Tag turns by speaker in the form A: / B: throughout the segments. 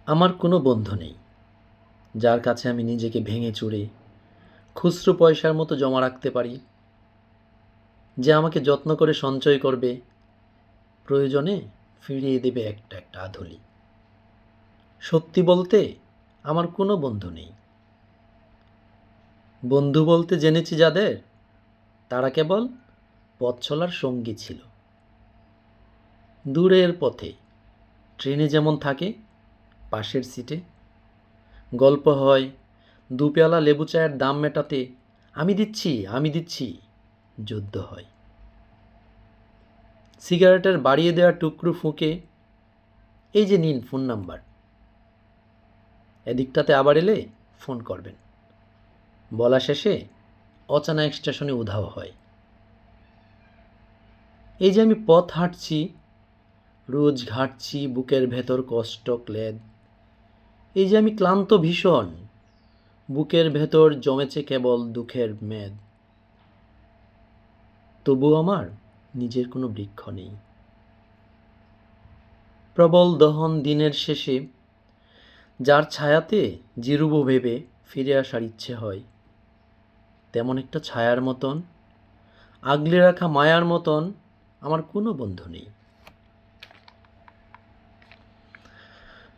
A: আমার কোনো বন্ধু নেই, যার কাছে আমি নিজেকে ভেঙে চুরে খুচরো পয়সার মতো জমা রাখতে পারি, যে আমাকে যত্ন করে সঞ্চয় করবে, প্রয়োজনে ফিরিয়ে দেবে একটা একটা আধুলি। সত্যি বলতে আমার কোনো বন্ধু নেই। বন্ধু বলতে জেনেছি যাদের, তারা কেবল পথ চলার সঙ্গী ছিল। দূরের পথে, ট্রেনে যেমন থাকে পাশের সিটে, গল্প হয়, দুপেয়ালা লেবু চায়ের দাম মেটাতে আমি দিচ্ছি যুদ্ধ হয়। সিগারেটের বাড়িয়ে দেওয়া টুকরো ফুঁকে, এই যে নিন ফোন নাম্বার, এদিকটাতে আবার এলে ফোন করবেন, বলা শেষে অচেনা এক স্টেশনে উধাও হয়। এই যে আমি পথ হাঁটছি, রোজ ঘাটছি বুকের ভেতর কষ্ট ক্লেদ, এই যে আমি ক্লান্ত ভীষণ, বুকের ভেতর জমেছে কেবল দুঃখের মেদ, তবু আমার নিজের কোনো বৃক্ষ নেই। প্রবল দহন দিনের শেষে যার ছায়াতে জিরুবো ভেবে ফিরে আসার ইচ্ছে হয়, তেমন একটা ছায়ার মতন, আগলে রাখা মায়ার মতন আমার কোনো বন্ধু নেই।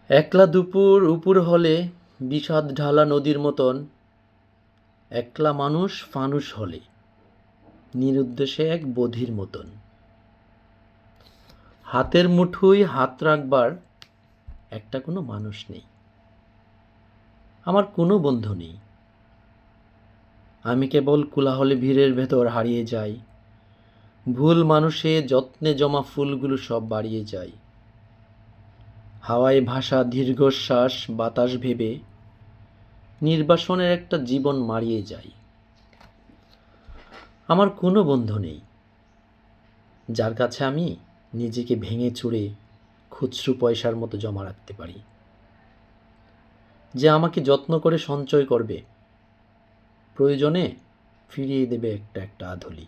A: একলা দুপুর উপুর হলে বিষাদ ঢালা নদীর মতন, একলা মানুষ ফানুষ হলে নিরুদ্দেশে এক বধির মতন, হাতের মুঠোয় হাত রাখবার একটা কোনো মানুষ নেই। আমার কোনো বন্ধু নেই। আমি কেবল কোলাহলে ভিড়ের ভেতর হারিয়ে যাই, ভুল মানুষে যত্নে জমা ফুলগুলো সব বাড়িয়ে যায়, হাওয়ায় ভাসা দীর্ঘশ্বাস বাতাস ভেবে নির্বাসনের একটা জীবন মারিয়ে যায়। আমার কোনো বন্ধু নেই, যার কাছে আমি নিজেকে ভেঙে চুরে খুচরো পয়সার মতো জমা রাখতে পারি, যে আমাকে যত্ন করে সঞ্চয় করবে, প্রয়োজনে ফিরিয়ে দেবে একটা একটা আধুলি।